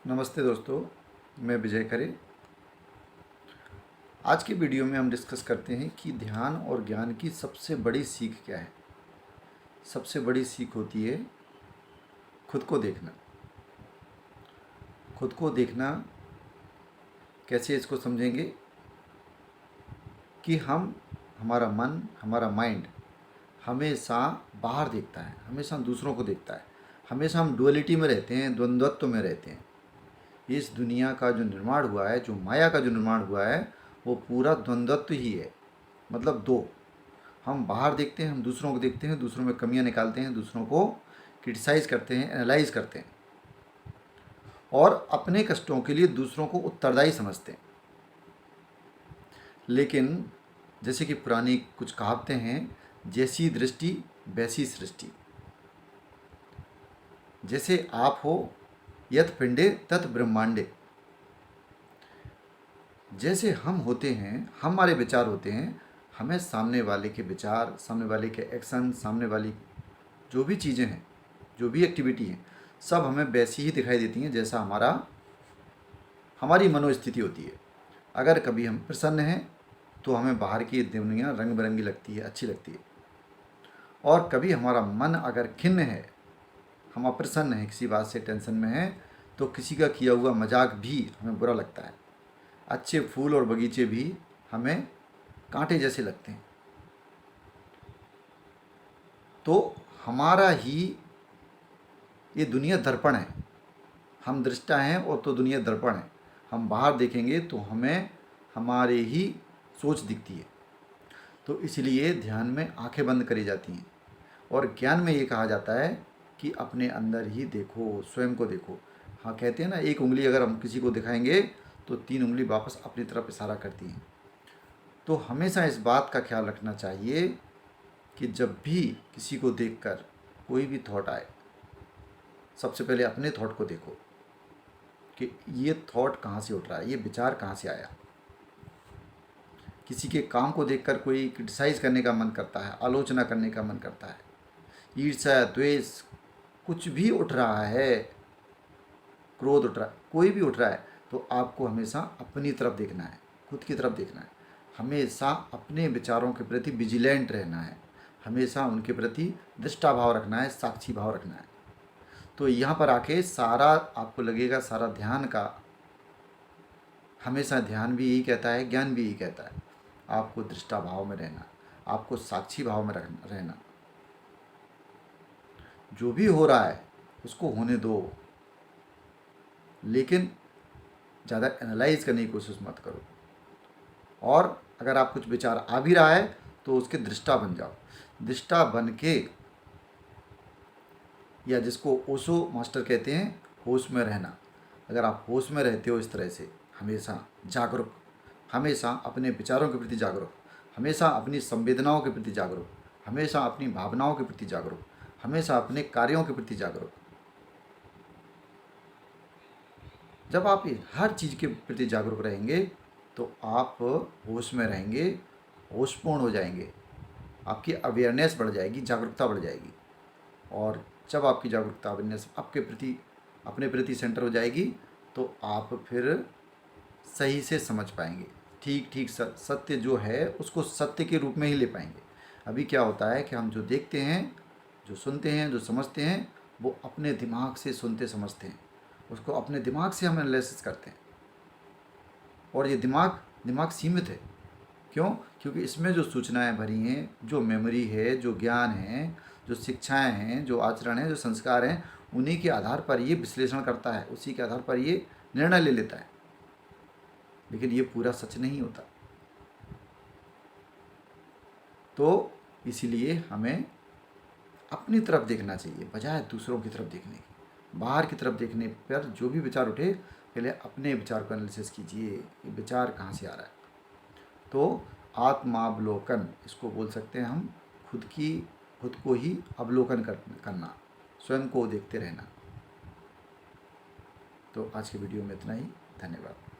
नमस्ते दोस्तों, मैं विजय खरे। आज की वीडियो में हम डिस्कस करते हैं कि ध्यान और ज्ञान की सबसे बड़ी सीख क्या है। सबसे बड़ी सीख होती है खुद को देखना। खुद को देखना कैसे, इसको समझेंगे कि हमारा मन, हमारा माइंड हमेशा बाहर देखता है, हमेशा दूसरों को देखता है। हमेशा हम डुअलिटी में रहते हैं, द्वंद्वत्व में रहते हैं। इस दुनिया का जो निर्माण हुआ है, जो माया का जो निर्माण हुआ है, वो पूरा द्वंद्वत्व ही है। मतलब दो, हम बाहर देखते हैं, हम दूसरों को देखते हैं, दूसरों में कमियां निकालते हैं, दूसरों को क्रिटिसाइज़ करते हैं, एनालाइज करते हैं और अपने कष्टों के लिए दूसरों को उत्तरदायी समझते हैं। लेकिन जैसे कि पुरानी कुछ कहावतें हैं, जैसी दृष्टि वैसी सृष्टि। जैसे आप हो यत पिंडे तत् ब्रह्मांडे। जैसे हम होते हैं, हमारे विचार होते हैं, हमें सामने वाले के विचार, सामने वाले के एक्शन, सामने वाली जो भी चीज़ें हैं, जो भी एक्टिविटी हैं, सब हमें वैसी ही दिखाई देती हैं जैसा हमारी मनोस्थिति होती है। अगर कभी हम प्रसन्न हैं तो हमें बाहर की दुनिया रंग बिरंगी लगती है, अच्छी लगती है। और कभी हमारा मन अगर खिन्न है, हम अप्रसन्न हैं, किसी बात से टेंशन में हैं, तो किसी का किया हुआ मजाक भी हमें बुरा लगता है। अच्छे फूल और बगीचे भी हमें कांटे जैसे लगते हैं। तो हमारा ही ये दुनिया दर्पण है। हम दृष्टा हैं और तो दुनिया दर्पण है। हम बाहर देखेंगे तो हमें हमारे ही सोच दिखती है। तो इसलिए ध्यान में आंखें बंद करी जाती हैं और ज्ञान में ये कहा जाता है कि अपने अंदर ही देखो, स्वयं को देखो। हाँ, कहते हैं ना, एक उंगली अगर हम किसी को दिखाएंगे तो 3 उंगली वापस अपनी तरफ इशारा करती हैं। तो हमेशा इस बात का ख्याल रखना चाहिए कि जब भी किसी को देखकर कोई भी थॉट आए, सबसे पहले अपने थॉट को देखो कि ये थॉट कहाँ से उठ रहा है, ये विचार कहाँ से आया। किसी के काम को देखकर कोई क्रिटिसाइज करने का मन करता है, आलोचना करने का मन करता है, ईर्ष्या, द्वेष, कुछ भी उठ रहा है, क्रोध उठ रहा है, कोई भी उठ रहा है, तो आपको हमेशा अपनी तरफ देखना है, खुद की तरफ देखना है। हमेशा अपने विचारों के प्रति विजिलेंट रहना है, हमेशा उनके प्रति दृष्टा भाव रखना है, साक्षी भाव रखना है। तो यहाँ पर आके सारा आपको लगेगा, सारा ध्यान का, हमेशा ध्यान भी यही कहता है, ज्ञान भी यही कहता है, आपको दृष्टा भाव में रहना, आपको साक्षी भाव में रहना। जो भी हो रहा है उसको होने दो, लेकिन ज़्यादा एनालाइज करने की कोशिश मत करो। और अगर आप कुछ विचार आ भी रहा है तो उसके दृष्टा बन जाओ। दृष्टा बन के, या जिसको ओशो मास्टर कहते हैं, होश में रहना। अगर आप होश में रहते हो इस तरह से, हमेशा जागरूक, हमेशा अपने विचारों के प्रति जागरूक, हमेशा अपनी संवेदनाओं के प्रति जागरूक, हमेशा अपनी भावनाओं के प्रति जागरूक, हमेशा अपने कार्यों के प्रति जागरूक। जब आप हर चीज़ के प्रति जागरूक रहेंगे तो आप होश में रहेंगे, होशपूर्ण हो जाएंगे, आपकी अवेयरनेस बढ़ जाएगी, जागरूकता बढ़ जाएगी। और जब आपकी जागरूकता, अवेयरनेस अपने प्रति सेंटर हो जाएगी तो आप फिर सही से समझ पाएंगे, ठीक ठीक सत्य जो है उसको सत्य के रूप में ही ले पाएंगे। अभी क्या होता है कि हम जो देखते हैं, जो सुनते हैं, जो समझते हैं, वो अपने दिमाग से सुनते समझते हैं, उसको अपने दिमाग से हम एनालिसिस करते हैं। और ये दिमाग सीमित है। क्यों? क्योंकि इसमें जो सूचनाएं भरी हैं, जो मेमोरी है, जो ज्ञान है, जो शिक्षाएं हैं, जो आचरण है, जो संस्कार हैं, उन्हीं के आधार पर ये विश्लेषण करता है, उसी के आधार पर ये निर्णय ले लेता है। लेकिन ये पूरा सच नहीं होता। तो इसीलिए हमें अपनी तरफ देखना चाहिए बजाय दूसरों की तरफ देखने की। बाहर की तरफ देखने पर जो भी विचार उठे, पहले अपने विचार को एनालिसिस कीजिए, ये विचार कहाँ से आ रहा है। तो आत्मावलोकन इसको बोल सकते हैं हम, खुद को ही अवलोकन करना, स्वयं को देखते रहना। तो आज की वीडियो में इतना ही। धन्यवाद।